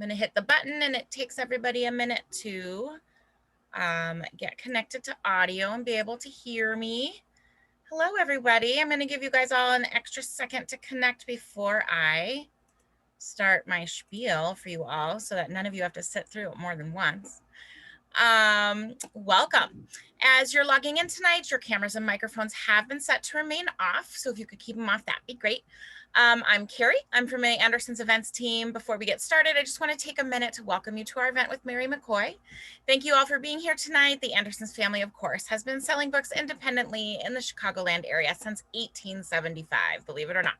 going to hit the button, and it takes everybody a minute to get connected to audio and be able to hear me. Hello, everybody. I'm going to give you guys all an extra second to connect before I start my spiel for you all so that none of you have to sit through it more than once. Welcome. As you're logging in tonight, your cameras and microphones have been set to remain off. So if you could keep them off, that'd be great. I'm Carrie. I'm from May Anderson's events team. Before we get started, I just want to take a minute to welcome you to our event with Mary McCoy. Thank you all for being here tonight. The Andersons family, of course, has been selling books independently in the Chicagoland area since 1875, believe it or not.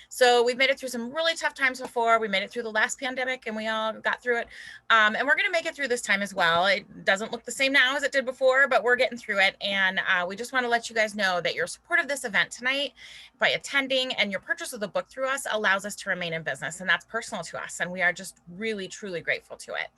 So we've made it through some really tough times before. We made it through the last pandemic and we all got through it. And we're going to make it through this time as well. It doesn't look the same now as it did before, but we're getting through it. And we just want to let you guys know that your support of this event tonight by attending and your purchase of the book through us allows us to remain in business, and that's personal to us, and we are just really truly grateful to it.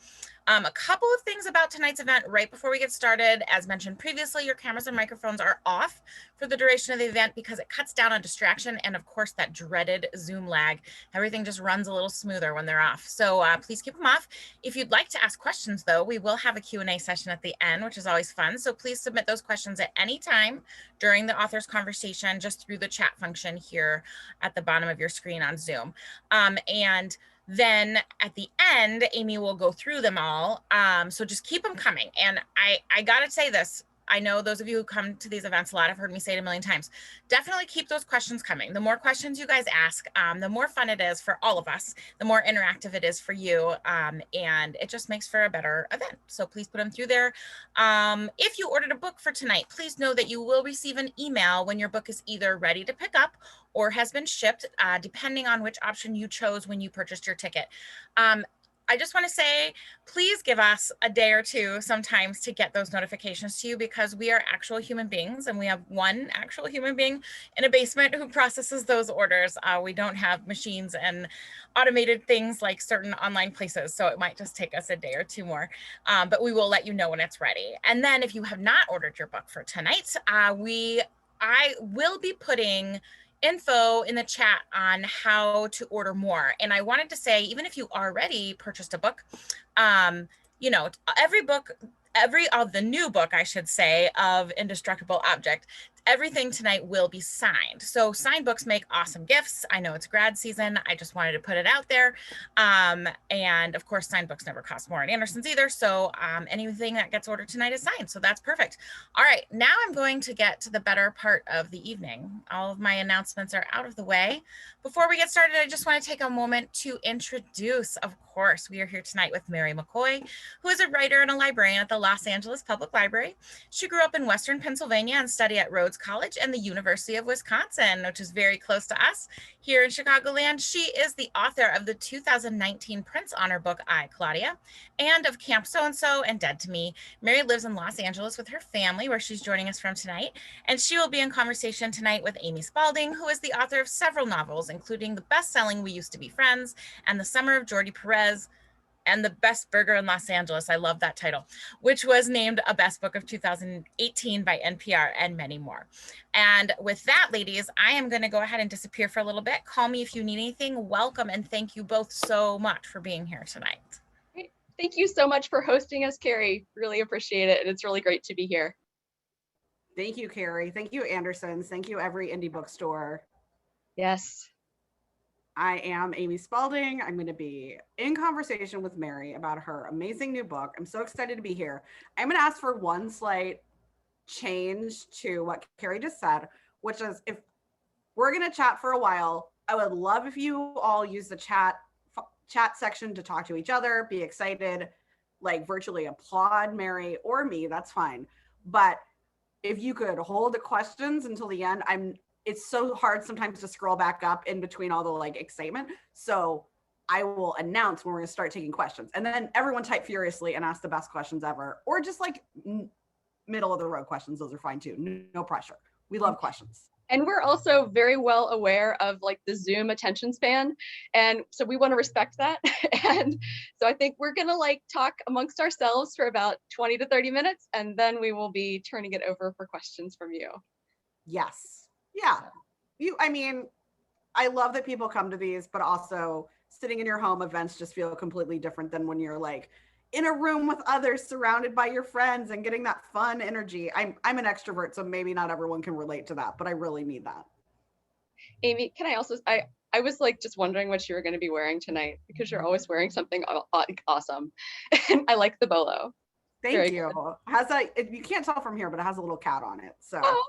A couple of things about tonight's event right before we get started. As mentioned previously, your cameras and microphones are off for the duration of the event because it cuts down on distraction and, of course, that dreaded Zoom lag. Everything just runs a little smoother when they're off. So please keep them off. If you'd like to ask questions, though, we will have a Q&A session at the end, which is always fun. So please submit those questions at any time during the author's conversation just through the chat function here at the bottom of your screen on Zoom. And then at the end, Amy will go through them all. So just keep them coming. And I gotta say this, I know those of you who come to these events a lot have heard me say it a million times. Definitely keep those questions coming. The more questions you guys ask, the more fun it is for all of us, the more interactive it is for you, and it just makes for a better event. So please put them through there. If you ordered a book for tonight, please know that you will receive an email when your book is either ready to pick up or has been shipped, depending on which option you chose when you purchased your ticket. I just want to say, please give us a day or two sometimes to get those notifications to you, because we are actual human beings and we have one actual human being in a basement who processes those orders. We don't have machines and automated things like certain online places. So it might just take us a day or two more, but we will let you know when it's ready. And then if you have not ordered your book for tonight, I will be putting info in the chat on how to order more. And I wanted to say, even if you already purchased a book, you know, the new book, I should say, of Indestructible Object, everything tonight will be signed. So signed books make awesome gifts. I know it's grad season. I just wanted to put it out there. And of course, signed books never cost more at Anderson's either. So anything that gets ordered tonight is signed. So that's perfect. All right, now I'm going to get to the better part of the evening. All of my announcements are out of the way. Before we get started, I just want to take a moment to introduce, of course, we are here tonight with Mary McCoy, who is a writer and a librarian at the Los Angeles Public Library. She grew up in Western Pennsylvania and studied at Rhodes College and the University of Wisconsin, which is very close to us here in Chicagoland. She is the author of the 2019 Prince Honor book, I, Claudia, and of Camp So-and-So and Dead to Me. Mary lives in Los Angeles with her family, where she's joining us from tonight, and she will be in conversation tonight with Amy Spalding, who is the author of several novels, including the best-selling We Used to Be Friends and The Summer of Jordi Perez, and The Best Burger in Los Angeles. I love that title, which was named a Best Book of 2018 by NPR, and many more. And with that, ladies, I am going to go ahead and disappear for a little bit. Call me if you need anything. Welcome, and thank you both so much for being here tonight. Great. Thank you so much for hosting us, Carrie. Really appreciate it. And it's really great to be here. Thank you, Carrie. Thank you, Andersons. Thank you, every indie bookstore. Yes. I am Amy Spalding. I'm going to be in conversation with Mary about her amazing new book. I'm so excited to be here. I'm going to ask for one slight change to what Carrie just said, which is, if we're going to chat for a while, I would love if you all use the chat section to talk to each other, be excited, like virtually applaud Mary or me, that's fine. But if you could hold the questions until the end, it's so hard sometimes to scroll back up in between all the like excitement. So I will announce when we're going to start taking questions, and then everyone type furiously and ask the best questions ever, or just like middle of the road questions. Those are fine too. No pressure. We love questions. And we're also very well aware of like the Zoom attention span. And so we want to respect that. And so I think we're going to like talk amongst ourselves for about 20 to 30 minutes, and then we will be turning it over for questions from you. Yes. Yeah. I mean, I love that people come to these, but also sitting in your home, events just feel completely different than when you're like in a room with others, surrounded by your friends and getting that fun energy. I'm an extrovert, so maybe not everyone can relate to that, but I really need that. Amy, can I also, I was like just wondering what you were going to be wearing tonight because you're always wearing something awesome. And I like the bolo. Thank you. You can't tell from here, but it has a little cat on it. So Oh.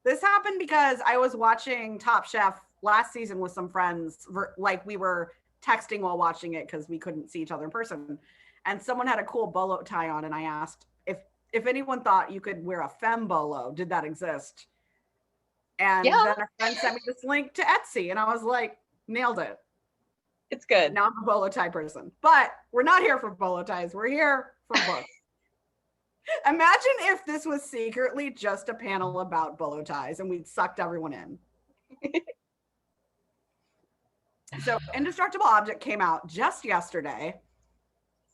This happened because I was watching Top Chef last season with some friends. Like we were texting while watching it because we couldn't see each other in person. And someone had a cool bolo tie on, and I asked if anyone thought you could wear a femme bolo. Did that exist? And Yeah. then a friend sent me this link to Etsy, and I was like, nailed it. It's good. Now I'm a bolo tie person, but we're not here for bolo ties. We're here for books. Imagine if this was secretly just a panel about bolo ties and we'd sucked everyone in. So Indestructible Object came out just yesterday.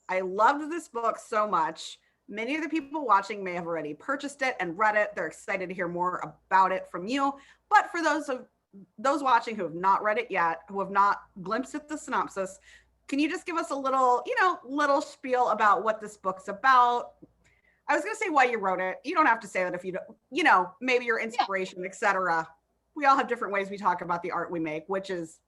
I loved this book so much. Many of the people watching may have already purchased it and read it. They're excited to hear more about it from you. But for those watching who have not read it yet, who have not glimpsed at the synopsis, can you just give us a little spiel about what this book's about? I was going to say why you wrote it. You don't have to say that if you don't, maybe your inspiration, etc. We all have different ways we talk about the art we make, which is,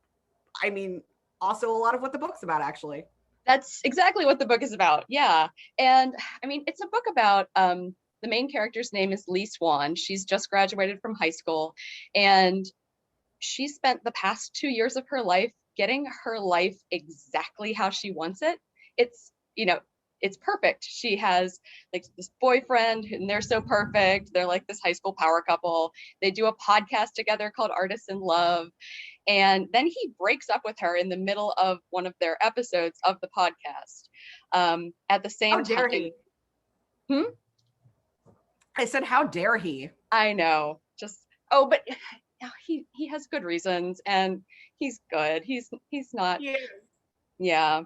also a lot of what the book's about, actually. That's exactly what the book is about. Yeah. And it's a book about, the main character's name is Lee Swan. She's just graduated from high school, and she spent the past 2 years of her life getting her life exactly how she wants it. It's perfect. She has like this boyfriend and they're so perfect. They're like this high school power couple. They do a podcast together called Artists in Love. And then he breaks up with her in the middle of one of their episodes of the podcast. At the same time. How dare he? I said, how dare he? I know. But he has good reasons and he's good. He's not. Yeah.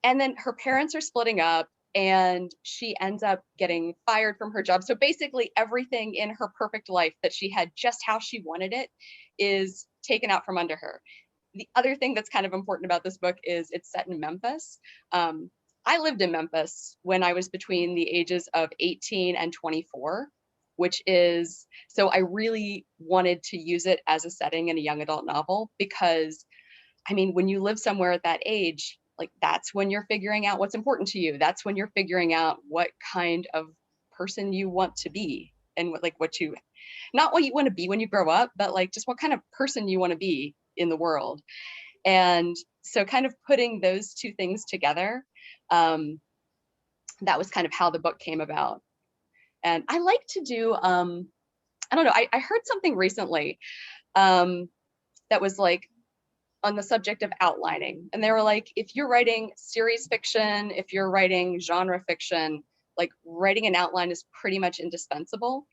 And then her parents are splitting up and she ends up getting fired from her job. So basically everything in her perfect life that she had just how she wanted it is taken out from under her. The other thing that's kind of important about this book is it's set in Memphis. I lived in Memphis when I was between the ages of 18 and 24, so I really wanted to use it as a setting in a young adult novel because, when you live somewhere at that age, like that's when you're figuring out what's important to you. That's when you're figuring out what kind of person you want to be and not what you want to be when you grow up, but like just what kind of person you want to be in the world. And so kind of putting those two things together, that was kind of how the book came about. And I like to do, I don't know, I heard something recently that was like, on the subject of outlining. And they were like, if you're writing series fiction, if you're writing genre fiction, like writing an outline is pretty much indispensable.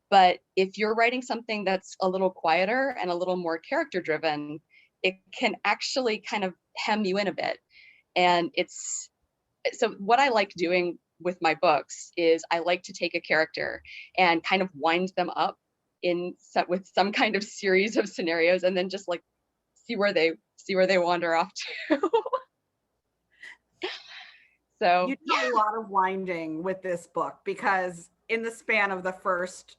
But if you're writing something that's a little quieter and a little more character driven, it can actually kind of hem you in a bit. And so what I like doing with my books is I like to take a character and kind of wind them up with some kind of series of scenarios and then just like see where they wander off to. So you do a lot of winding with this book because in the span of the first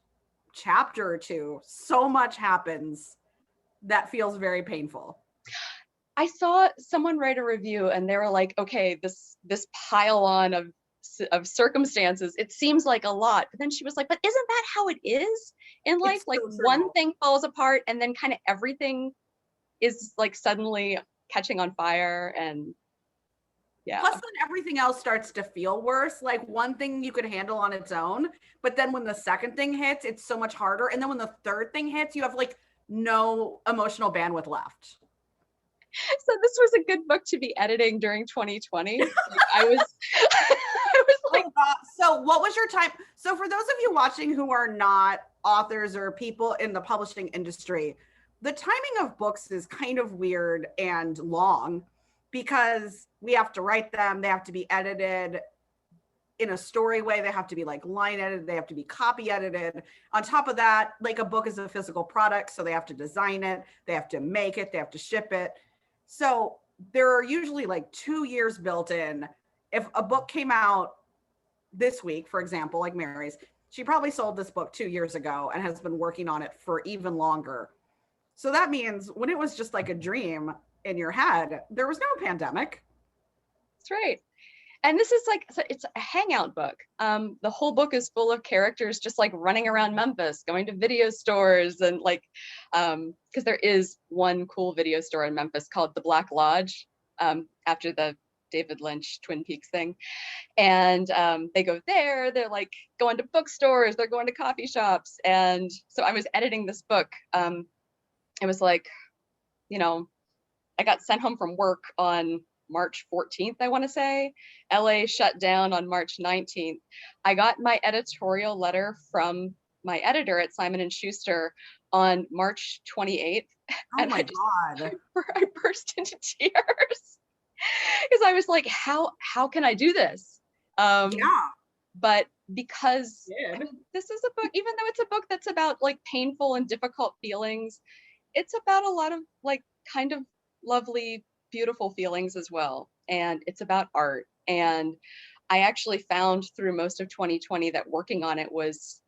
chapter or two, so much happens that feels very painful. I saw someone write a review and they were like, okay, this pile on of circumstances, it seems like a lot. But then she was like, but isn't that how it is in life? It's like one thing falls apart and then kind of everything is like suddenly catching on fire. And yeah. Plus then everything else starts to feel worse. Like one thing you could handle on its own, but then when the second thing hits, it's so much harder. And then when the third thing hits, you have like no emotional bandwidth left. So this was a good book to be editing during 2020. I was like, so what was your time? So for those of you watching who are not authors or people in the publishing industry, the timing of books is kind of weird and long because we have to write them. They have to be edited in a story way. They have to be like line edited. They have to be copy edited. On top of that, like a book is a physical product. So they have to design it. They have to make it. They have to ship it. So there are usually like 2 years built in. If a book came out this week, for example, like Mary's, she probably sold this book 2 years ago and has been working on it for even longer. So that means when it was just like a dream in your head, there was no pandemic. That's right. And this is like, so it's a hangout book. The whole book is full of characters just like running around Memphis, going to video stores, and like, because there is one cool video store in Memphis called the Black Lodge, after the David Lynch Twin Peaks thing. And they go there, they're like going to bookstores, they're going to coffee shops. And so I was editing this book. It was like, you know, I got sent home from work on March 14th, I want to say. LA shut down on March 19th. I got my editorial letter from my editor at Simon & Schuster on March 28th. Oh and my God. I burst into tears because I was like, how can I do this? Yeah. But because Did. I mean, this is a book, even though it's a book that's about like painful and difficult feelings, it's about a lot of like kind of lovely, beautiful feelings as well. And it's about art. And I actually found through most of 2020 that working on it was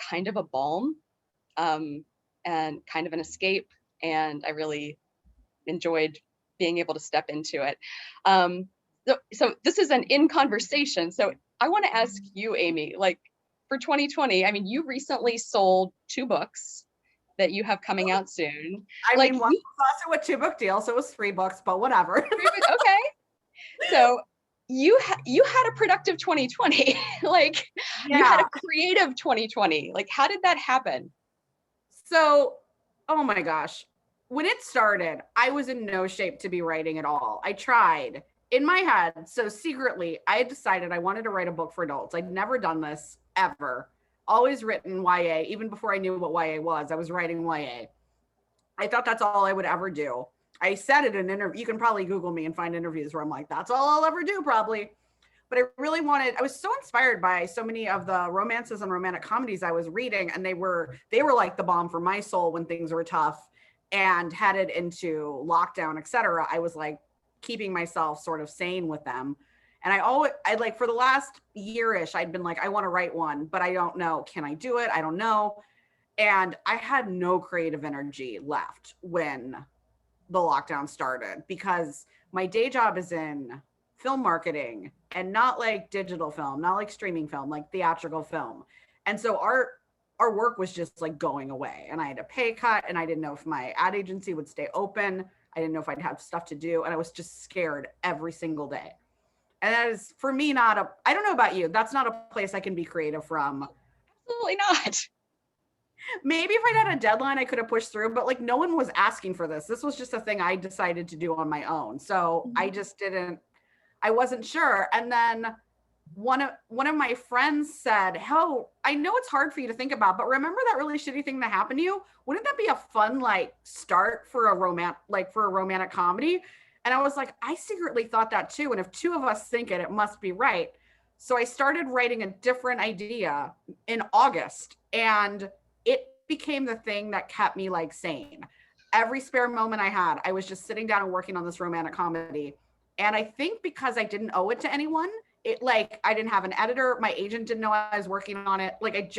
kind of a balm, and kind of an escape. And I really enjoyed being able to step into it. So this is an in conversation. So I want to ask you, Amy, like for 2020, I mean, you recently sold 2 books that you have coming out soon. I like mean, one was also a 2-book deal, so it was 3 books, but whatever. Okay. So you had a productive 2020. Like you had a creative 2020. Like how did that happen? So, oh my gosh. When it started, I was in no shape to be writing at all. I tried in my head. So secretly, I had decided I wanted to write a book for adults. I'd never done this ever. Always written YA. Even before I knew what YA was, I was writing YA. I thought that's all I would ever do. I said it in an interview. You can probably Google me and find interviews where I'm like, that's all I'll ever do, probably. But I really wanted, I was so inspired by so many of the romances and romantic comedies I was reading. And they were like the balm for my soul when things were tough and headed into lockdown, et cetera. I was like keeping myself sort of sane with them. And I like for the last year-ish, I'd been like, I want to write one, but I don't know. Can I do it? I don't know. And I had no creative energy left when the lockdown started because my day job is in film marketing and not like digital film, not like streaming film, like theatrical film. And so our work was just like going away and I had a pay cut and I didn't know if my ad agency would stay open. I didn't know if I'd have stuff to do. And I was just scared every single day. And that is for me, I don't know about you. That's not a place I can be creative from. Absolutely not. Maybe if I had a deadline, I could have pushed through, but like no one was asking for this. This was just a thing I decided to do on my own. So I just I wasn't sure. And then one of my friends said, "Oh, I know it's hard for you to think about, but remember that really shitty thing that happened to you? Wouldn't that be a fun like start for a romantic comedy?" And I was like, I secretly thought that too. And if 2 of us think it, it must be right. So I started writing a different idea in August and it became the thing that kept me like sane. Every spare moment I had, I was just sitting down and working on this romantic comedy. And I think because I didn't owe it to anyone, it like, I didn't have an editor. My agent didn't know I was working on it. Like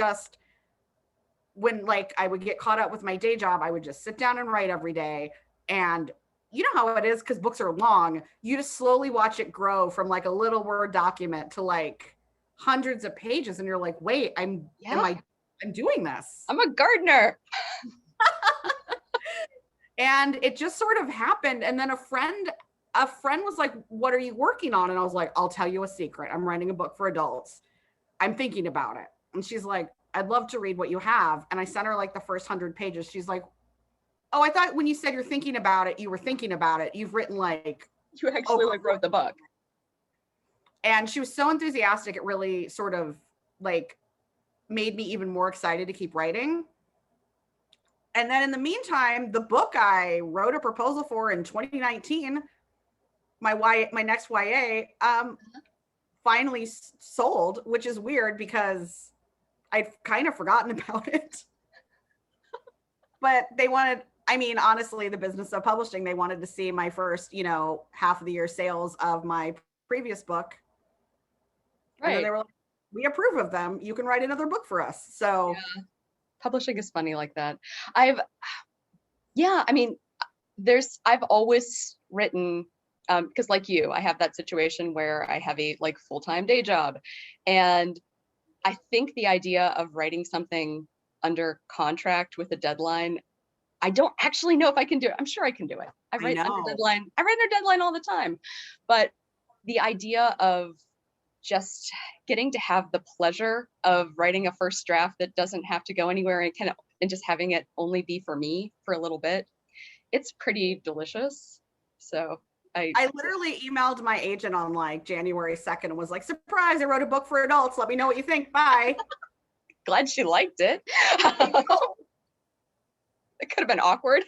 when like I would get caught up with my day job, I would just sit down and write every day. And you know how it is because books are long. You just slowly watch it grow from like a little Word document to like hundreds of pages. And you're like, wait, I'm doing this. I'm a gardener. And it just sort of happened. And then a friend was like, what are you working on? And I was like, I'll tell you a secret. I'm writing a book for adults. I'm thinking about it. And she's like, I'd love to read what you have. And I sent her like the first 100 pages. She's like, oh, I thought when you said you're thinking about it, you were thinking about it. You've written like. You actually like wrote the book. And she was so enthusiastic. It really sort of like made me even more excited to keep writing. And then in the meantime, the book I wrote a proposal for in 2019, my next YA, finally sold, which is weird because I'd kind of forgotten about it. But I mean, honestly, the business of publishing, they wanted to see my first, half of the year sales of my previous book. And then Right. they were like, we approve of them. You can write another book for us. So Publishing is funny like that. I mean, I've always written, because like you, I have that situation where I have a like full-time day job. And I think the idea of writing something under contract with a deadline, I don't actually know if I can do it. I'm sure I can do it. I write under deadline all the time. But the idea of just getting to have the pleasure of writing a first draft that doesn't have to go anywhere and just having it only be for me for a little bit, it's pretty delicious. So I literally emailed my agent on like January 2nd and was like, surprise, I wrote a book for adults. Let me know what you think. Bye. Glad she liked it. It could have been awkward.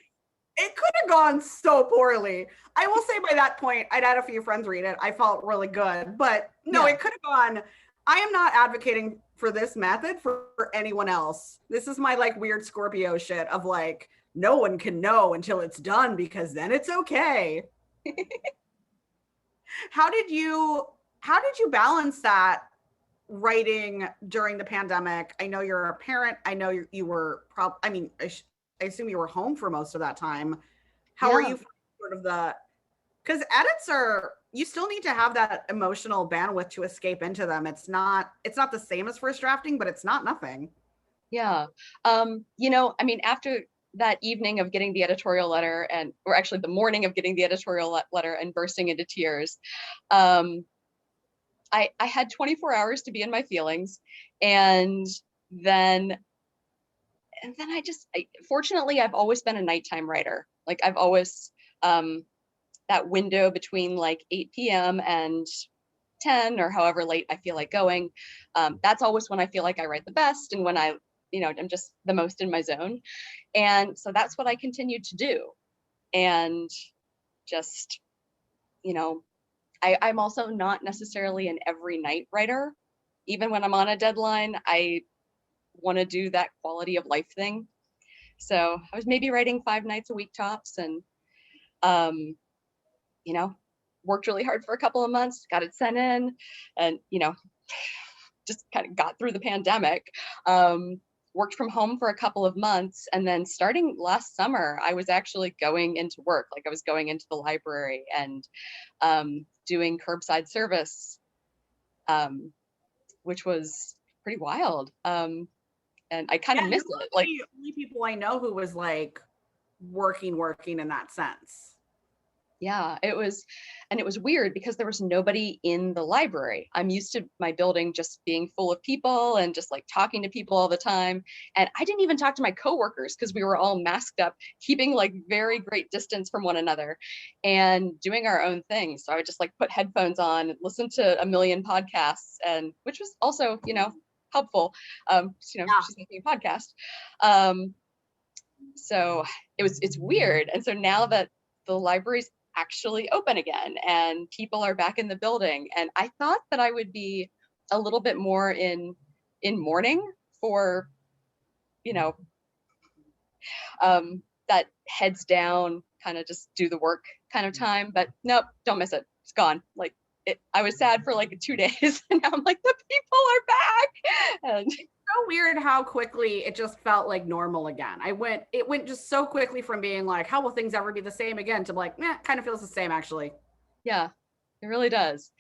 It could have gone so poorly. I will say by that point, I'd had a few friends read it. I felt really good, but no, It could have gone. I am not advocating for this method for anyone else. This is my like weird Scorpio shit of like, no one can know until it's done because then it's okay. How did you balance that writing during the pandemic? I know you're a parent. I know you were I assume you were home for most of that time. How are you sort of because edits you still need to have that emotional bandwidth to escape into them. It's not the same as first drafting, but it's not nothing. Yeah. I mean, after that evening of getting the editorial letter or actually the morning of getting the editorial letter and bursting into tears, I had 24 hours to be in my feelings. And then fortunately, I've always been a nighttime writer. Like I've always, that window between like 8 p.m. and 10 or however late I feel like going. That's always when I feel like I write the best and when I'm just the most in my zone. And so that's what I continued to do. And just, I'm also not necessarily an every night writer. Even when I'm on a deadline, I want to do that quality of life thing. So I was maybe writing 5 nights a week tops and, worked really hard for a couple of months, got it sent in and, just kind of got through the pandemic. Worked from home for a couple of months. And then starting last summer, I was actually going into work. Like I was going into the library and doing curbside service, which was pretty wild. And I kind of miss it. Like the only people I know who was like working in that sense. Yeah, it was weird because there was nobody in the library. I'm used to my building just being full of people and just like talking to people all the time. And I didn't even talk to my coworkers because we were all masked up, keeping like very great distance from one another and doing our own thing. So I would just like put headphones on, listen to a million podcasts, and which was also, helpful. She's making a podcast. So it's weird. And so now that the library's actually open again and people are back in the building, and I thought that I would be a little bit more in mourning for that heads down kind of just do the work kind of time, but nope, don't miss it. It's gone. Like I was sad for like 2 days and now I'm like, the people are back. And so weird how quickly it just felt like normal again. It went just so quickly from being like, how will things ever be the same again to like, kind of feels the same actually. Yeah, it really does.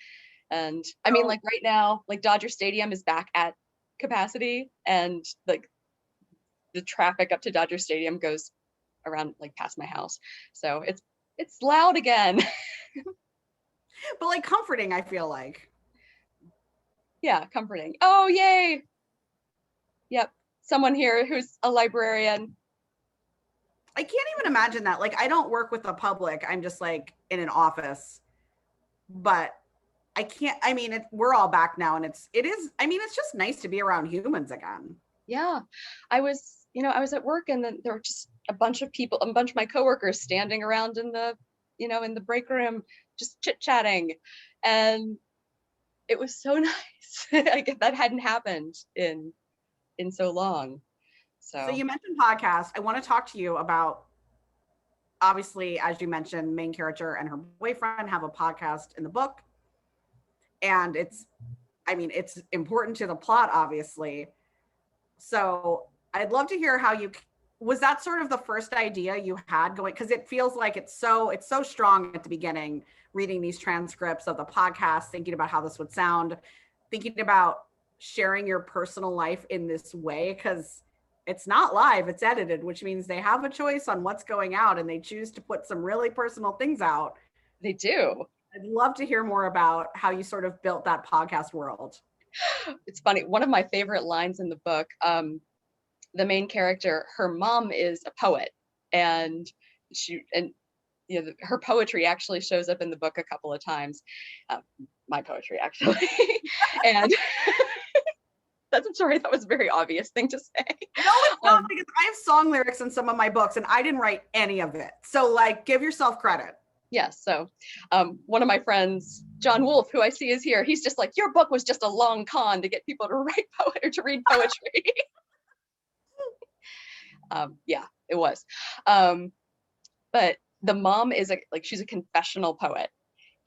And I mean, like right now, like Dodger Stadium is back at capacity and like the traffic up to Dodger Stadium goes around like past my house. So it's loud again. But like comforting, I feel like. Yeah, comforting. Oh, yay. Yep. Someone here who's a librarian. I can't even imagine that. Like, I don't work with the public. I'm just like in an office. But I can't, we're all back now and it's just nice to be around humans again. Yeah. I was at work and then there were just a bunch of my coworkers standing around in the break room, just chit-chatting. And it was so nice. Like that hadn't happened in so long. So you mentioned podcasts. I want to talk to you about obviously, as you mentioned, main character and her boyfriend have a podcast in the book. And it's important to the plot, obviously. So I'd love to hear how was that sort of the first idea you had going? Because it feels like it's so strong at the beginning, reading these transcripts of the podcast, thinking about how this would sound, thinking about sharing your personal life in this way, because it's not live, it's edited, which means they have a choice on what's going out and they choose to put some really personal things out. They do. I'd love to hear more about how you sort of built that podcast world. It's funny. One of my favorite lines in the book, the main character, her mom is a poet, and her poetry actually shows up in the book a couple of times. My poetry, actually. And I'm sorry, that was a very obvious thing to say. No, it's not, because I have song lyrics in some of my books and I didn't write any of it. So like, give yourself credit. Yes. So one of my friends, John Wolfe, who I see is here, he's just like, your book was just a long con to get people to read poetry. Yeah, it was. But the mom is she's a confessional poet.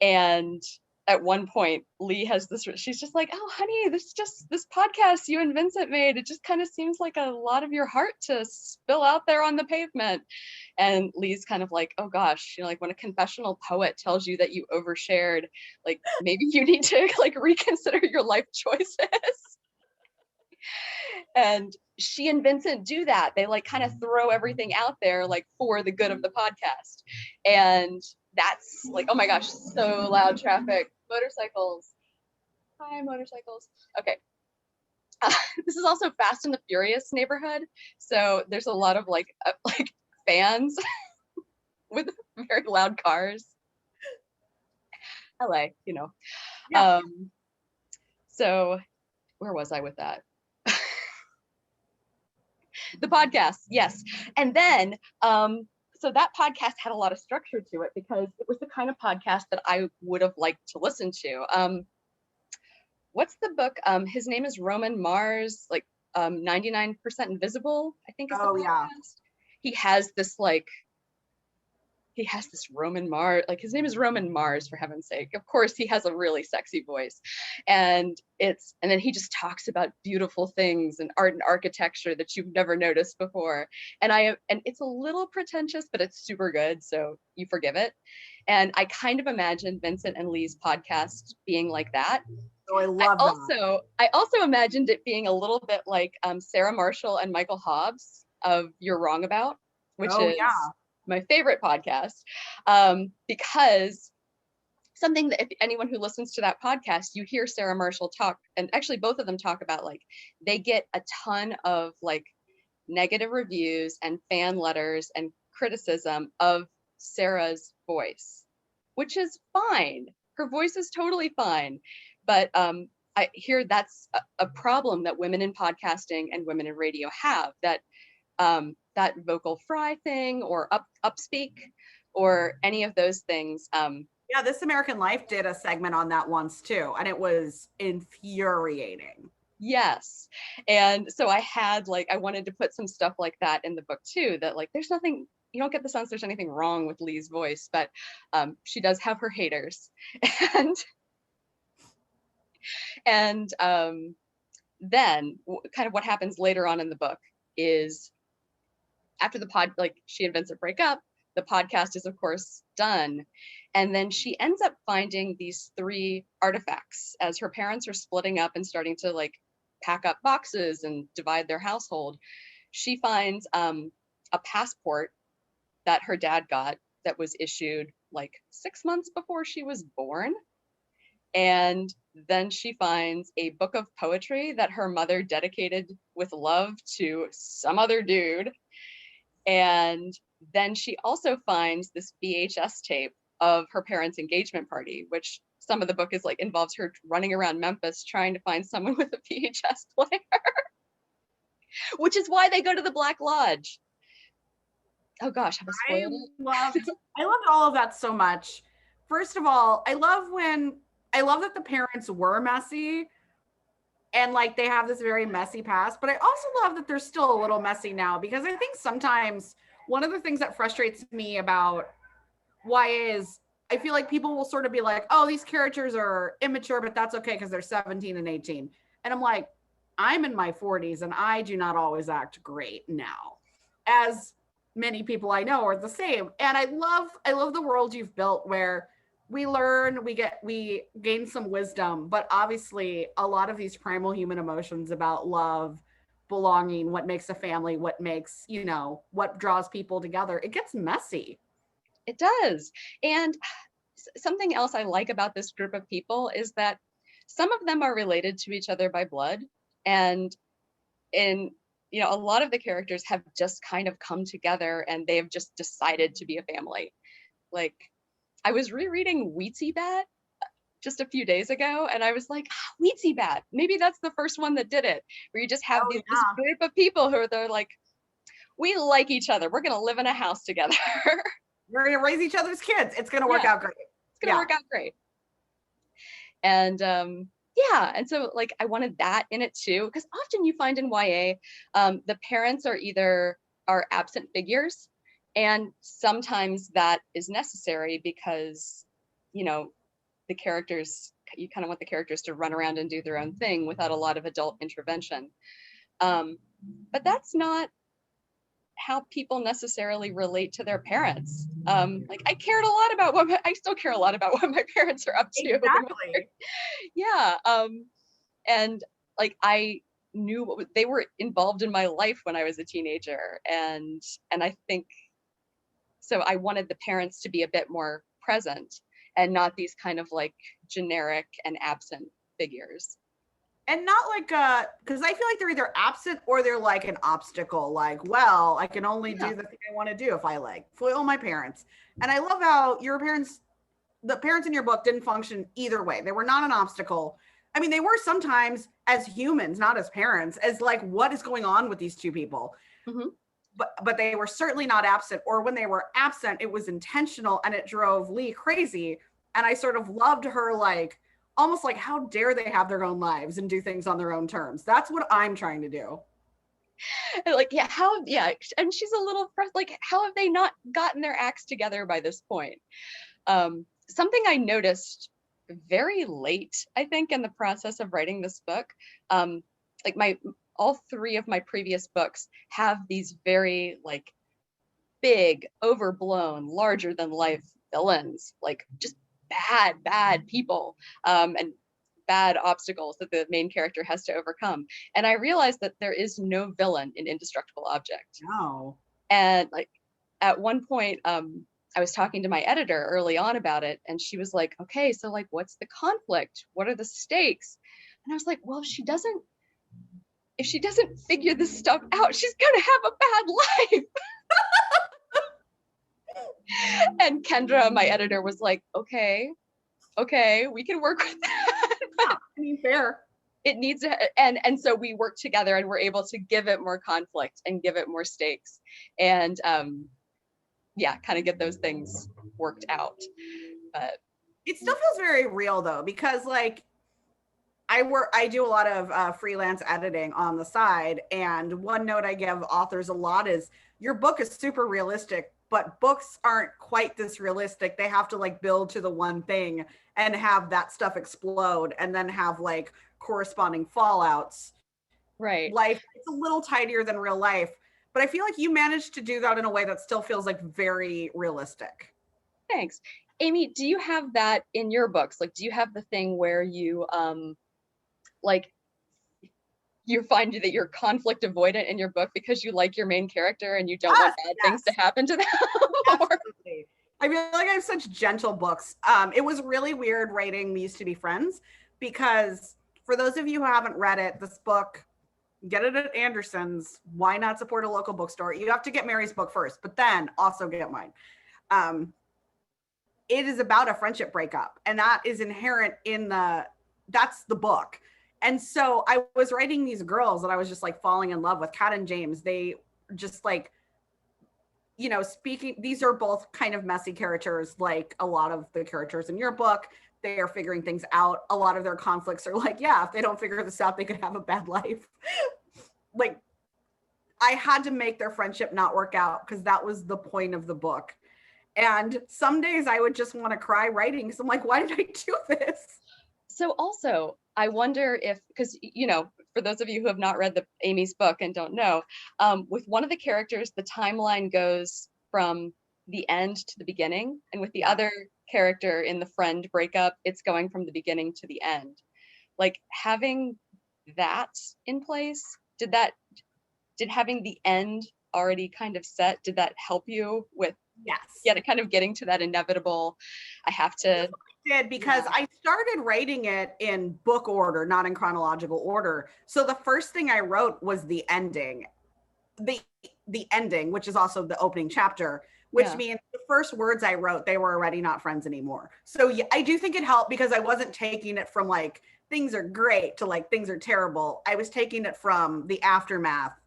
And at one point, Lee has she's just like, oh, honey, this podcast you and Vincent made, it just kind of seems like a lot of your heart to spill out there on the pavement. And Lee's kind of like, oh gosh, like when a confessional poet tells you that you overshared, like maybe you need to like reconsider your life choices. And she and Vincent do that. They like kind of throw everything out there like for the good of the podcast. And that's like, oh my gosh, so loud traffic. Motorcycles. Hi, motorcycles. Okay. This is also Fast and the Furious neighborhood. So there's a lot of like fans with very loud cars. LA, you know. Yeah. So where was I with that? The podcast, yes. And then so that podcast had a lot of structure to it because it was the kind of podcast that I would have liked to listen to. What's the book? His name is Roman Mars, 99% Invisible, I think is the podcast. Yeah. He has this Roman Mars, his name is Roman Mars, for heaven's sake. Of course, he has a really sexy voice. And then he just talks about beautiful things and art and architecture that you've never noticed before. And it's a little pretentious, but it's super good, so you forgive it. And I kind of imagine Vincent and Lee's podcast being like that. Oh, I love that. I also imagined it being a little bit like Sarah Marshall and Michael Hobbs of You're Wrong About, which is my favorite podcast, because something that if anyone who listens to that podcast, you hear Sarah Marshall talk, and actually both of them talk about they get a ton of negative reviews and fan letters and criticism of Sarah's voice, which is fine. Her voice is totally fine. But I hear that's a problem that women in podcasting and women in radio have, that vocal fry thing or upspeak or any of those things. Yeah, This American Life did a segment on that once too, and it was infuriating. Yes. And so I had I wanted to put some stuff like that in the book too, that there's nothing, you don't get the sense there's anything wrong with Lee's voice, but she does have her haters. And then kind of what happens later on in the book is after the she and Vincent break up, the podcast is of course done. And then she ends up finding these 3 artifacts as her parents are splitting up and starting to pack up boxes and divide their household. She finds a passport that her dad got that was issued 6 months before she was born. And then she finds a book of poetry that her mother dedicated with love to some other dude. And then she also finds this VHS tape of her parents' engagement party, which some of the book is involves her running around Memphis trying to find someone with a VHS player, which is why they go to the Black Lodge. Oh gosh, have I spoiled it? I loved all of that so much. First of all, I love that the parents were messy and they have this very messy past, but I also love that they're still a little messy now, because I think sometimes one of the things that frustrates me about YA is I feel like people will sort of be like, oh, these characters are immature, but that's okay because they're 17 and 18. And I'm like, I'm in my 40s and I do not always act great now, as many people I know are the same. And I love the world you've built where we learn, we gain some wisdom, but obviously a lot of these primal human emotions about love, belonging, what makes a family, what makes, what draws people together, it gets messy. It does. And something else I like about this group of people is that some of them are related to each other by blood. And in, a lot of the characters have just kind of come together and they have just decided to be a family. Like, I was rereading Wheatsy Bat just a few days ago, and I was like, Wheatsy Bat, maybe that's the first one that did it, where you just have this group of people who they're like, we like each other. We're going to live in a house together. We're going to raise each other's kids. It's going to work out great. It's going to work out great. And and so like I wanted that in it too, because often you find in YA, the parents are absent figures, and sometimes that is necessary because, the characters, you kind of want the characters to run around and do their own thing without a lot of adult intervention. But that's not how people necessarily relate to their parents. Like I cared a lot about I still care a lot about what my parents are up to. Exactly. Yeah. And like I knew they were involved in my life when I was a teenager. And I think, so I wanted the parents to be a bit more present and not these kind of like generic and absent figures. And not like because I feel like they're either absent or they're like an obstacle, like, well, I can only do the thing I want to do if I like foil my parents. And I love how the parents in your book didn't function either way. They were not an obstacle. I mean, they were sometimes as humans, not as parents, as like, what is going on with these two people? Mm-hmm. But they were certainly not absent, or when they were absent, it was intentional and it drove Lee crazy. And I sort of loved her, like, almost like, how dare they have their own lives and do things on their own terms? That's what I'm trying to do. Like, and she's a little like, how have they not gotten their acts together by this point? Something I noticed very late, I think, in the process of writing this book, like all three of my previous books have these very like big, overblown, larger than life villains, like just bad people, and bad obstacles that the main character has to overcome. And I realized that there is no villain in Indestructible Object. No. And like at one point, I was talking to my editor early on about it, and she was like, okay, so like, what's the conflict? What are the stakes? And I was like, well, if she doesn't figure this stuff out, she's gonna have a bad life. And Kendra, my editor, was like, okay, we can work with that. Yeah, I mean, fair. It needs to, and so we worked together and we're able to give it more conflict and give it more stakes, and kind of get those things worked out. But it still feels very real though, because like I do a lot of freelance editing on the side, and one note I give authors a lot is your book is super realistic, but books aren't quite this realistic. They have to like build to the one thing and have that stuff explode and then have like corresponding fallouts. Right. Life, it's a little tidier than real life, but I feel like you managed to do that in a way that still feels like very realistic. Thanks. Amy, do you have that in your books? Like, do you have the thing where you like you find that you're conflict avoidant in your book because you like your main character and you don't want bad things to happen to them? Absolutely. I feel like I have such gentle books. It was really weird writing We Used to Be Friends, because for those of you who haven't read it, this book, get it at Anderson's. Why not support a local bookstore? You have to get Mary's book first, but then also get mine. It is about a friendship breakup, and that is inherent in that's the book. And so I was writing these girls that I was just like falling in love with, Kat and James. They just like, speaking, these are both kind of messy characters, like a lot of the characters in your book. They are figuring things out. A lot of their conflicts are like, yeah, if they don't figure this out, they could have a bad life. Like, I had to make their friendship not work out because that was the point of the book. And some days I would just want to cry writing because I'm like, why did I do this? So also, I wonder if, because, you know, for those of you who have not read the Amy's book and don't know, with one of the characters, the timeline goes from the end to the beginning. And with the other character in the friend breakup, it's going from the beginning to the end. Like having that in place, did having the end already kind of set, did that help you with getting to that inevitable, I have to did because I started writing it in book order, not in chronological order. So the first thing I wrote was the ending, the ending, which is also the opening chapter, which means the first words I wrote, they were already not friends anymore. So yeah, I do think it helped because I wasn't taking it from like things are great to like things are terrible. I was taking it from the aftermath,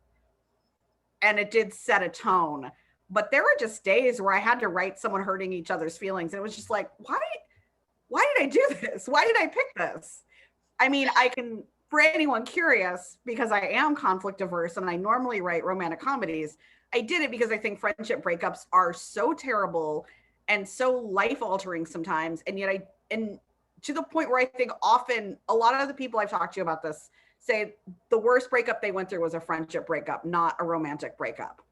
and it did set a tone. But there were just days where I had to write someone hurting each other's feelings, and it was just like, why did I do this? Why did I pick this? I mean, I can, for anyone curious, because I am conflict averse and I normally write romantic comedies, I did it because I think friendship breakups are so terrible and so life altering sometimes. And yet and to the point where I think often a lot of the people I've talked to about this say the worst breakup they went through was a friendship breakup, not a romantic breakup.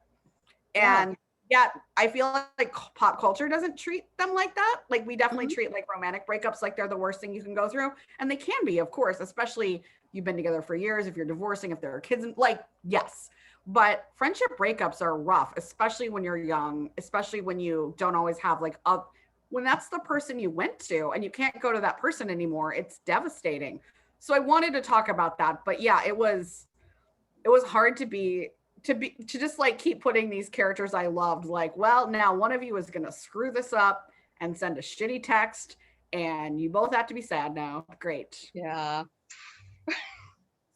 And yeah, I feel like pop culture doesn't treat them like that. Like we definitely treat like romantic breakups like they're the worst thing you can go through. And they can be, of course, especially you've been together for years, if you're divorcing, if there are kids, like, yes. But friendship breakups are rough, especially when you're young, especially when you don't always have like when that's the person you went to and you can't go to that person anymore, it's devastating. So I wanted to talk about that. But yeah, it was hard to just like keep putting these characters I loved, like, well, now one of you is going to screw this up and send a shitty text and you both have to be sad now. Great. Yeah.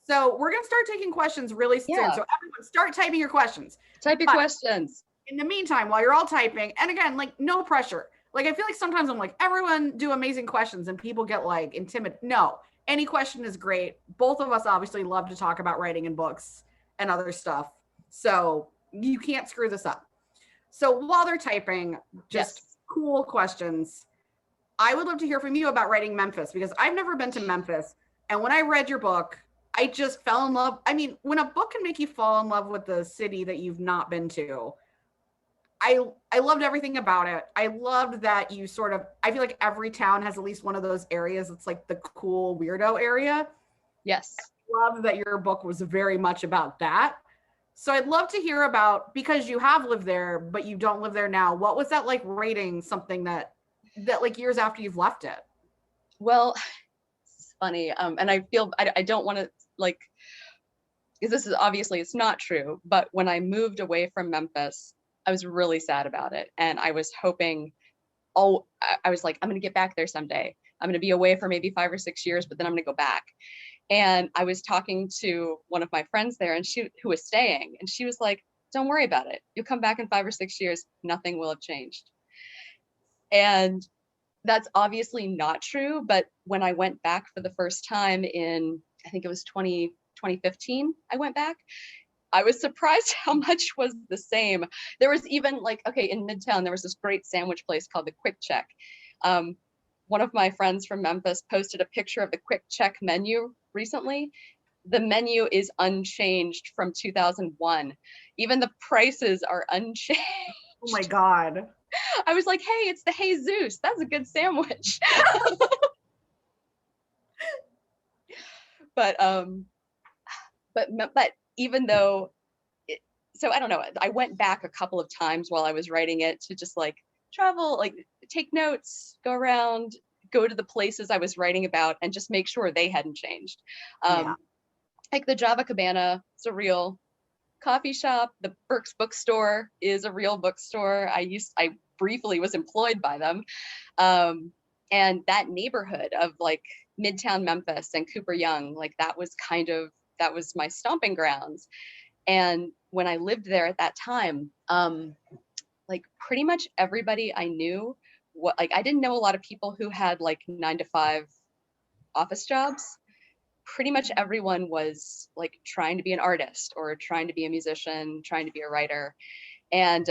So we're going to start taking questions really soon. So everyone start typing your questions. Type your questions. In the meantime, while you're all typing, and again, like no pressure. Like I feel like sometimes I'm like, everyone do amazing questions and people get like intimidated. No, any question is great. Both of us obviously love to talk about writing and books and other stuff. So you can't screw this up. So while they're typing, just cool questions. I would love to hear from you about writing Memphis because I've never been to Memphis. And when I read your book, I just fell in love. I mean, when a book can make you fall in love with the city that you've not been to, I loved everything about it. I loved that you sort of, I feel like every town has at least one of those areas. It's like the cool weirdo area. Yes. I loved that your book was very much about that. So I'd love to hear about, because you have lived there, but you don't live there now. What was that like writing something that like years after you've left it? Well, it's funny. And I feel, I don't want to like, because this is obviously, it's not true, but when I moved away from Memphis, I was really sad about it. And I was hoping, I was like, I'm going to get back there someday. I'm going to be away for maybe 5 or 6 years, but then I'm going to go back. And I was talking to one of my friends there and who was staying, and she was like, don't worry about it. You'll come back in 5 or 6 years. Nothing will have changed. And that's obviously not true. But when I went back for the first time in, I think it was 2015, I went back. I was surprised how much was the same. There was even like, okay, in Midtown, there was this great sandwich place called the Quick Check. One of my friends from Memphis posted a picture of the Quick Check menu recently. The menu is unchanged from 2001. Even the prices are unchanged. Oh my God. I was like, hey, it's the Jesus. That's a good sandwich. But even though so I don't know, I went back a couple of times while I was writing it to just like travel, like take notes, go around, go to the places I was writing about and just make sure they hadn't changed. Like the Java Cabana, it's a real coffee shop. The Burke's bookstore is a real bookstore. I briefly was employed by them. And that neighborhood of like Midtown Memphis and Cooper Young, like that was my stomping grounds. And when I lived there at that time, like pretty much everybody I knew, I didn't know a lot of people who had like 9-to-5 office jobs. pretty much everyone was like trying to be an artist or trying to be a musician, trying to be a writer. And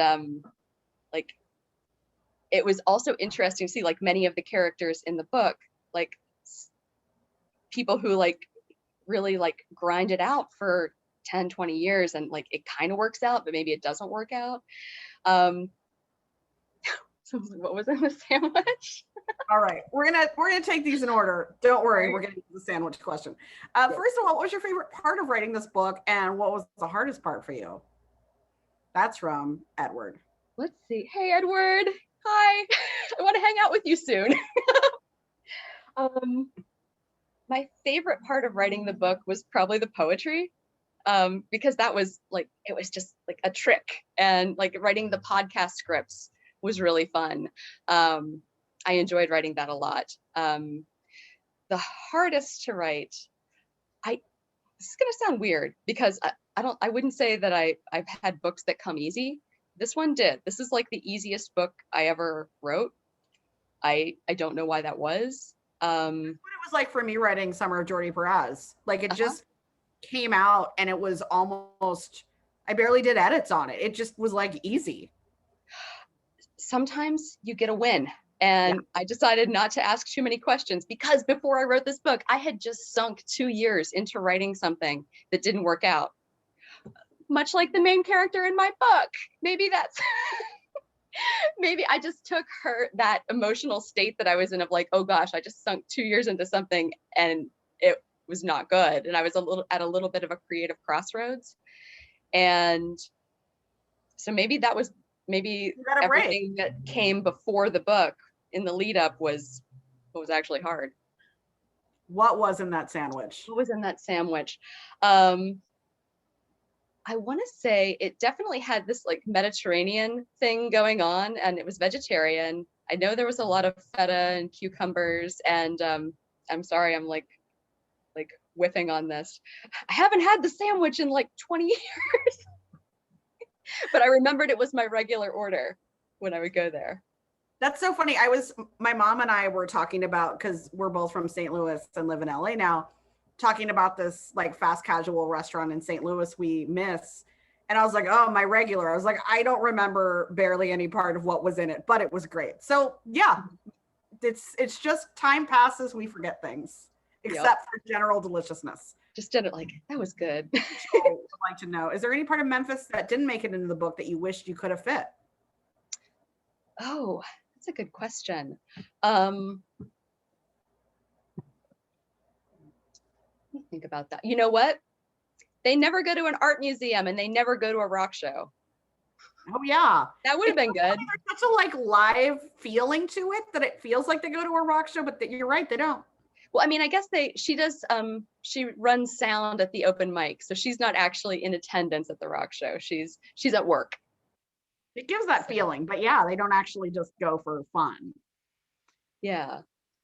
like it was also interesting to see like many of the characters in the book, like people who like really like grind it out for 10, 20 years and like it kind of works out, but maybe it doesn't work out. So what was in the sandwich? All right, we're gonna take these in order. Don't worry, we're gonna get the sandwich question. First of all, what was your favorite part of writing this book, and what was the hardest part for you? That's from Edward. Let's see. Hey, Edward. Hi. I want to hang out with you soon. My favorite part of writing the book was probably the poetry, because that was like, it was just like a trick, and like writing the podcast scripts was really fun. I enjoyed writing that a lot. The hardest to write, this is gonna sound weird because I wouldn't say that I've had books that come easy. This one did. This is like the easiest book I ever wrote. I don't know why that was. What it was like for me writing Summer of Jordi Perez. Like it just came out and it was almost, I barely did edits on it. It just was like easy. Sometimes you get a win. And I decided not to ask too many questions because before I wrote this book, I had just sunk 2 years into writing something that didn't work out. Much like the main character in my book. Maybe that's, maybe I just took that emotional state that I was in of like, oh gosh, I just sunk 2 years into something and it was not good. And I was at a little bit of a creative crossroads. And so maybe that was, everything that came before the book in the lead up was what was actually hard. What was in that sandwich? What was in that sandwich? I want to say it definitely had this like Mediterranean thing going on, and it was vegetarian. I know there was a lot of feta and cucumbers, and I'm sorry, I'm like whiffing on this. I haven't had the sandwich in like 20 years. But I remembered it was my regular order when I would go there. That's so funny. My mom and I were talking about, because we're both from St. Louis and live in LA now, talking about this like fast casual restaurant in St. Louis we miss. And I was like, oh, my regular. I was like, I don't remember barely any part of what was in it, but it was great. So yeah, it's just time passes, we forget things, except for general deliciousness. Just did it like, that was good. I would like to know, is there any part of Memphis that didn't make it into the book that you wished you could have fit? Oh, that's a good question. Let me think about that. You know what? They never go to an art museum and they never go to a rock show. Oh yeah. That would have been good. There's such a like live feeling to it that it feels like they go to a rock show, but you're right, they don't. Well, I mean, I guess she runs sound at the open mic. So she's not actually in attendance at the rock show. She's at work. It gives that feeling, but yeah, they don't actually just go for fun. Yeah.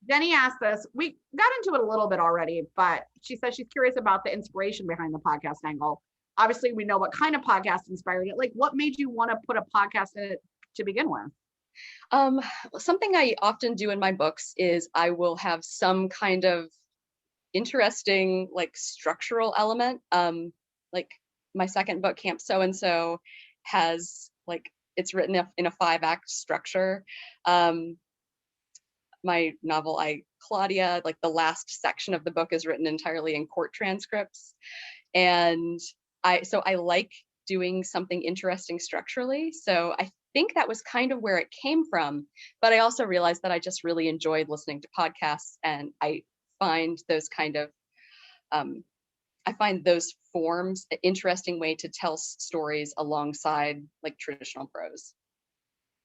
Jenny asked this, we got into it a little bit already, but she says she's curious about the inspiration behind the podcast angle. Obviously, we know what kind of podcast inspired it. Like, what made you want to put a podcast in it to begin with? Something I often do in my books is I will have some kind of interesting like structural element. Like my second book, Camp So-and-so, has like, it's written in a 5-act structure. My novel, Claudia, like the last section of the book is written entirely in court transcripts. And so I like doing something interesting structurally. So I think that was kind of where it came from. But I also realized that I just really enjoyed listening to podcasts, and I find those forms an interesting way to tell stories alongside like traditional prose.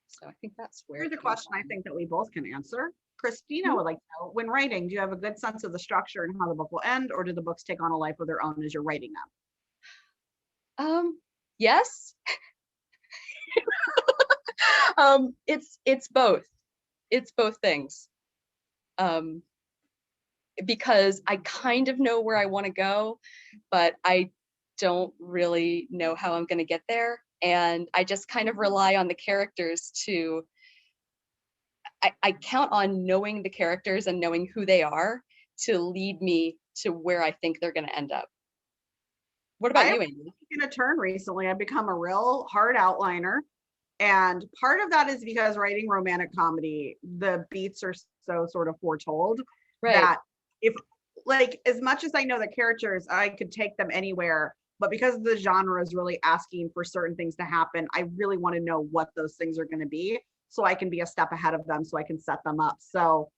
So I think that's where. Here's a question I think that we both can answer. Christina would like to know, when writing, do you have a good sense of the structure and how the book will end, or do the books take on a life of their own as you're writing them? Yes. It's both. It's both things. Because I kind of know where I want to go, but I don't really know how I'm going to get there. And I just kind of rely on the characters to, I count on knowing the characters and knowing who they are to lead me to where I think they're going to end up. What about you, Amy? In a turn recently, I've become a real hard outliner. And part of that is because writing romantic comedy, the beats are so sort of foretold that if, like, as much as I know the characters, I could take them anywhere. But because the genre is really asking for certain things to happen, I really want to know what those things are going to be so I can be a step ahead of them, so I can set them up. So,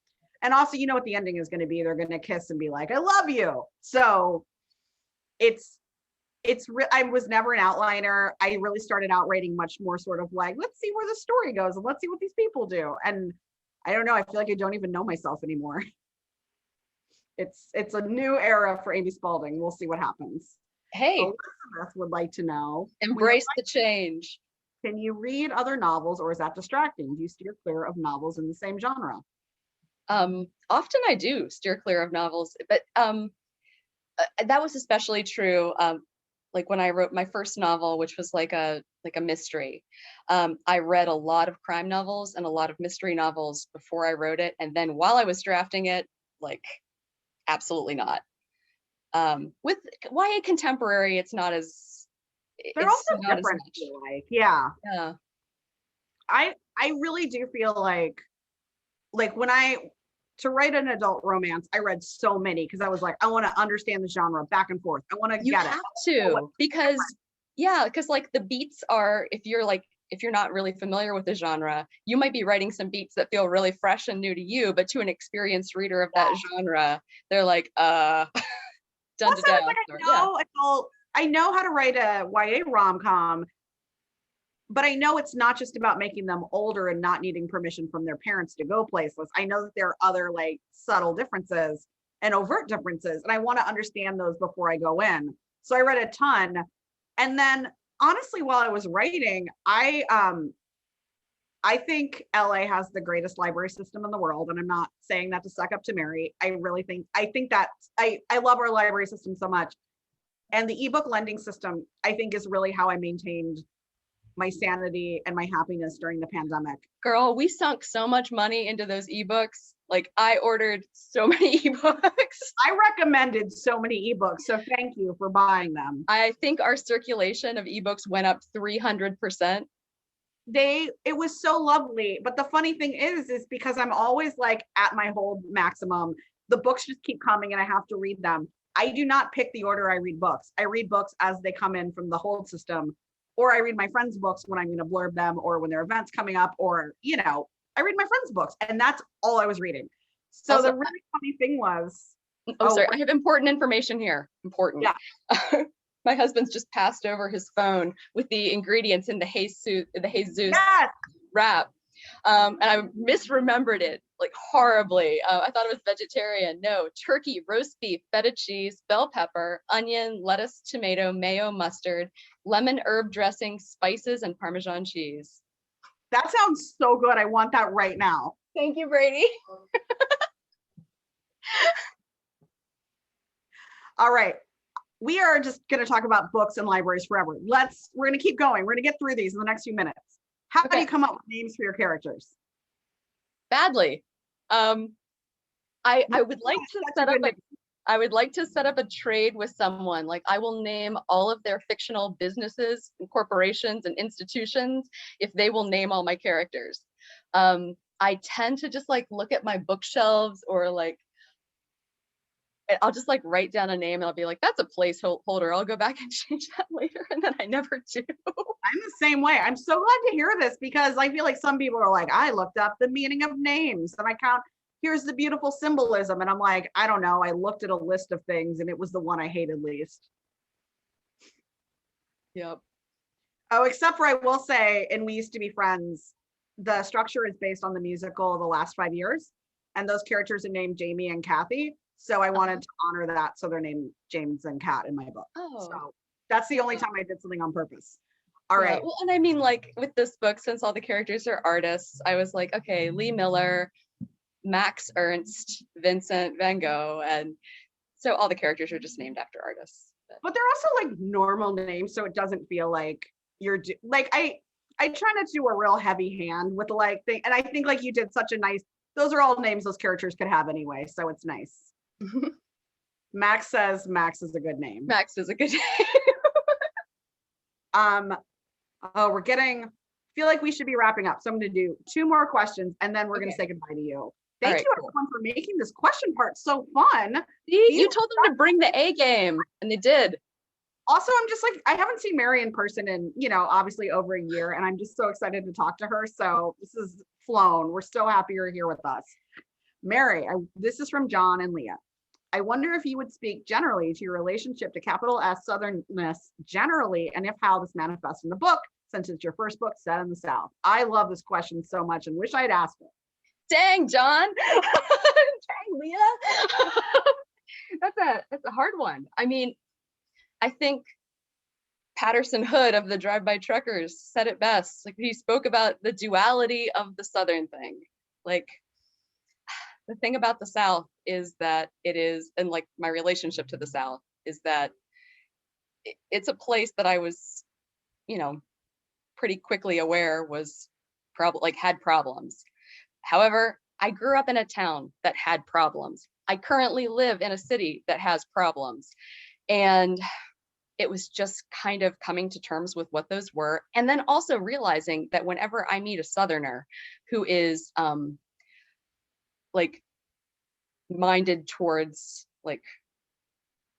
and also, you know what the ending is going to be. They're going to kiss and be like, I love you. So I was never an outliner. I really started out writing much more sort of like, let's see where the story goes and let's see what these people do. And I don't know, I feel like I don't even know myself anymore. It's a new era for Amy Spalding. We'll see what happens. Hey, Elizabeth would like to know, embrace the change. Can you read other novels, or is that distracting? Do you steer clear of novels in the same genre? Often I do steer clear of novels, but that was especially true like when I wrote my first novel, which was like a mystery. I read a lot of crime novels and a lot of mystery novels before I wrote it, and then while I was drafting it, like, absolutely not. With YA contemporary, it's not as, they're also different, I feel like. Yeah. I really do feel like when to write an adult romance, I read so many because I was like, I want to understand the genre back and forth. I want to get it. You have to, because like the beats are, if you're not really familiar with the genre, you might be writing some beats that feel really fresh and new to you, but to an experienced reader of that genre, they're like, done to death. I know how to write a YA rom-com, but I know it's not just about making them older and not needing permission from their parents to go places. I know that there are other like subtle differences and overt differences, and I want to understand those before I go in. So I read a ton. And then honestly, while I was writing, I think LA has the greatest library system in the world. And I'm not saying that to suck up to Mary. I think that I love our library system so much. And the ebook lending system, I think, is really how I maintained my sanity and my happiness during the pandemic. Girl, we sunk so much money into those ebooks. Like, I ordered so many ebooks. I recommended so many ebooks, so thank you for buying them. I think our circulation of ebooks went up 300%. It was so lovely. But the funny thing is because I'm always like at my hold maximum, the books just keep coming and I have to read them. I do not pick the order I read books. I read books as they come in from the hold system, or I read my friends' books when I'm going to blurb them, or when there are events coming up, or, I read my friends' books, and that's all I was reading. So also, the really funny thing was, sorry, I have important information here. Important. Yeah. My husband's just passed over his phone with the ingredients in the Jesus wrap. And I misremembered it like horribly. I thought it was vegetarian. No, turkey, roast beef, feta cheese, bell pepper, onion, lettuce, tomato, mayo, mustard, lemon herb dressing, spices, and Parmesan cheese. That sounds so good. I want that right now. Thank you, Brady. All right. We are just going to talk about books and libraries forever. We're going to keep going. We're going to get through these in the next few minutes. How do you come up with names for your characters? Badly. I would like to set up a trade with someone. Like, I will name all of their fictional businesses and corporations and institutions if they will name all my characters. I tend to just like look at my bookshelves, or like I'll just like write down a name and I'll be like, that's a placeholder. I'll go back and change that later. And then I never do. I'm the same way. I'm so glad to hear this, because I feel like some people are like, I looked up the meaning of names and here's the beautiful symbolism. And I'm like, I don't know. I looked at a list of things and it was the one I hated least. Yep. Oh, except for I will say, and We Used to Be Friends, the structure is based on the musical The Last 5 Years. And those characters are named Jamie and Kathy. So I wanted to honor that. So they're named James and Kat in my book. Oh. So that's the only time I did something on purpose. All right. Well, and I mean, like with this book, since all the characters are artists, I was like, okay, Lee Miller, Max Ernst, Vincent van Gogh. And so all the characters are just named after artists. But they're also like normal names. So it doesn't feel like you're like, I try not to do a real heavy hand with like thing. And I think like you did such a nice, those are all names those characters could have anyway. So it's nice. Max says Max is a good name. Max is a good name. Oh, feel like we should be wrapping up. So I'm going to do 2 more questions and then we're going to say goodbye to you. Thank you everyone for making this question part so fun. See, you told them to bring the A game and they did. Also, I'm just like, I haven't seen Mary in person in, obviously over a year, and I'm just so excited to talk to her. So this is flown. We're so happy you're here with us. Mary, this is from John and Leah. I wonder if you would speak generally to your relationship to capital S Southernness generally, and if how this manifests in the book, since it's your first book set in the South. I love this question so much and wish I'd asked it. Dang, John. Dang, Leah. That's a hard one. I mean, I think Patterson Hood of the Drive-By Truckers said it best. Like, he spoke about the duality of the Southern thing. Like, the thing about the South is that it is, and like my relationship to the South is that it's a place that I was, pretty quickly aware was had problems. However, I grew up in a town that had problems. I currently live in a city that has problems. And it was just kind of coming to terms with what those were. And then also realizing that whenever I meet a Southerner who is minded towards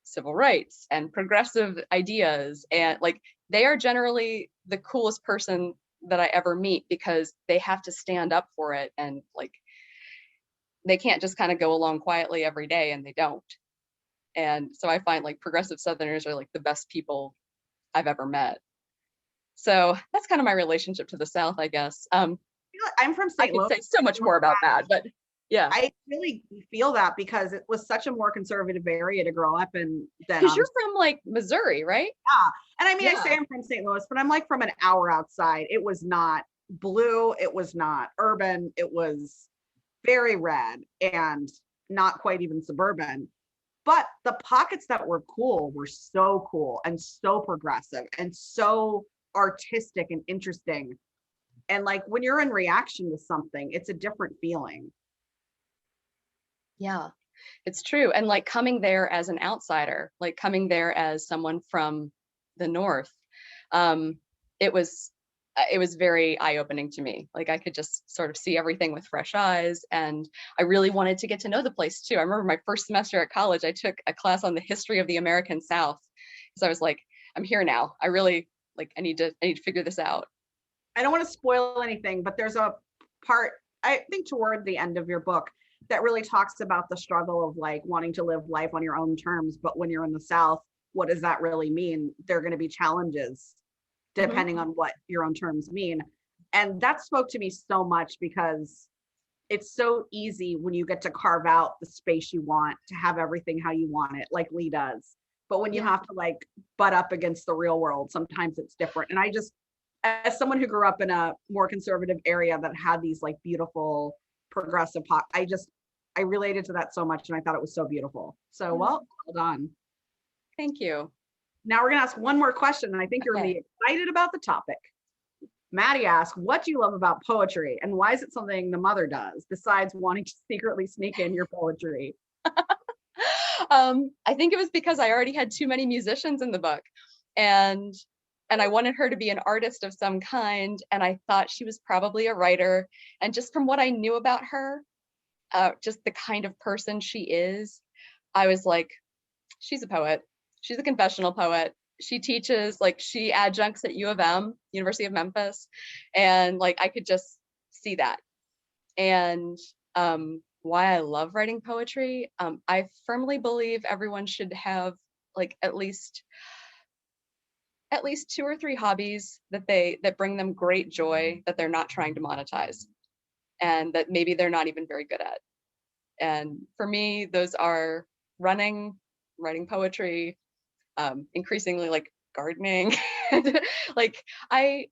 civil rights and progressive ideas, and they are generally the coolest person that I ever meet, because they have to stand up for it, and they can't just kind of go along quietly every day, and they don't. And so I find progressive Southerners are the best people I've ever met. So that's kind of my relationship to the South, I guess. I'm from St. Louis. I could say so much more about that, but yeah. I really feel that because it was such a more conservative area to grow up in. Because you're from Missouri, right? Yeah. And I mean, I say I'm from St. Louis, but I'm from an hour outside. It was not blue. It was not urban. It was very red and not quite even suburban. But the pockets that were cool were so cool and so progressive and so artistic and interesting. And when you're in reaction to something, it's a different feeling. Yeah, it's true. And coming there as an outsider, coming there as someone from the North, it was very eye-opening to me. I could just sort of see everything with fresh eyes, and I really wanted to get to know the place too. I remember my first semester at college, I took a class on the history of the American South. So I was like, I'm here now. I really I need to figure this out. I don't want to spoil anything, but there's a part, I think toward the end of your book, that really talks about the struggle of wanting to live life on your own terms. But when you're in the South, what does that really mean? There are going to be challenges depending on what your own terms mean. And that spoke to me so much, because it's so easy when you get to carve out the space you want to have everything how you want it, like Lee does. But when you have to butt up against the real world, sometimes it's different. And I just, as someone who grew up in a more conservative area that had these beautiful progressive I related to that so much, and I thought it was so beautiful. So well done. Thank you. Now we're gonna ask one more question, and I think you're gonna be excited about the topic. Maddie asked, what do you love about poetry, and why is it something the mother does besides wanting to secretly sneak in your poetry? I think it was because I already had too many musicians in the book, and I wanted her to be an artist of some kind, and I thought she was probably a writer. And just from what I knew about her, just the kind of person she is, I was like, she's a poet. She's a confessional poet. She teaches, she adjuncts at U of M, University of Memphis. And I could just see that. And why I love writing poetry, I firmly believe everyone should have at least 2 or 3 hobbies that bring them great joy, that they're not trying to monetize, and that maybe they're not even very good at. And for me, those are running, writing poetry, increasingly gardening. I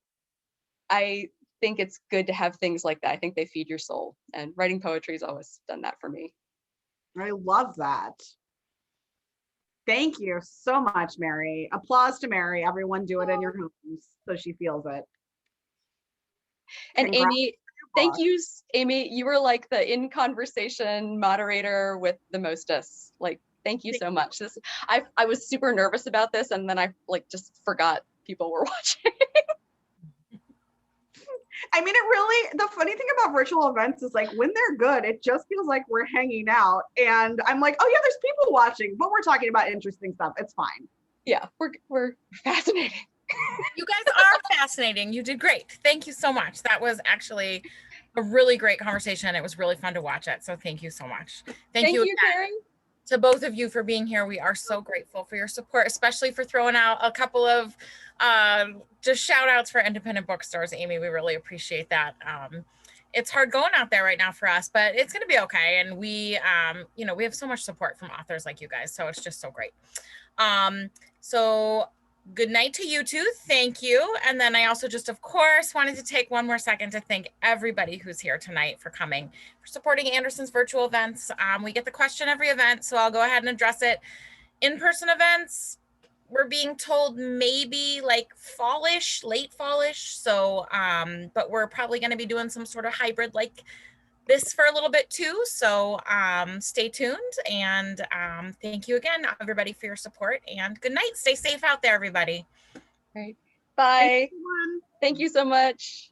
think it's good to have things like that. I think they feed your soul, and writing poetry has always done that for me. I love that. Thank you so much, Mary. Applause to Mary. Everyone do it in your homes so she feels it. And Amy, thank you, Amy. You were the in conversation moderator with the mostest. Thank you so much. I was super nervous about this, and then I like just forgot people were watching. I mean, it really, the funny thing about virtual events is like when they're good, it just feels like we're hanging out. And I'm like, oh yeah, there's people watching, but we're talking about interesting stuff. It's fine. Yeah, we're fascinating. You guys are fascinating. You did great. Thank you so much. That was actually a really great conversation. It was really fun to watch it. So thank you so much. Thank you again Carrie. to both of you for being here. We are so grateful for your support, especially for throwing out a couple of just shout outs for independent bookstores. Amy, we really appreciate that. It's hard going out there right now for us, but it's going to be okay. And we, you know, we have so much support from authors like you guys. So it's just so great. So good night to you two. Thank you. And then I also just, of course, wanted to take one more second to thank everybody who's here tonight for coming, for supporting Anderson's virtual events. We get the question every event, so I'll go ahead and address it. In-person events, we're being told maybe like fallish, late fallish. So, but we're probably going to be doing some sort of hybrid like this for a little bit too. So stay tuned, and thank you again, everybody, for your support, and good night. Stay safe out there, everybody. Right. Bye. Thank you so much.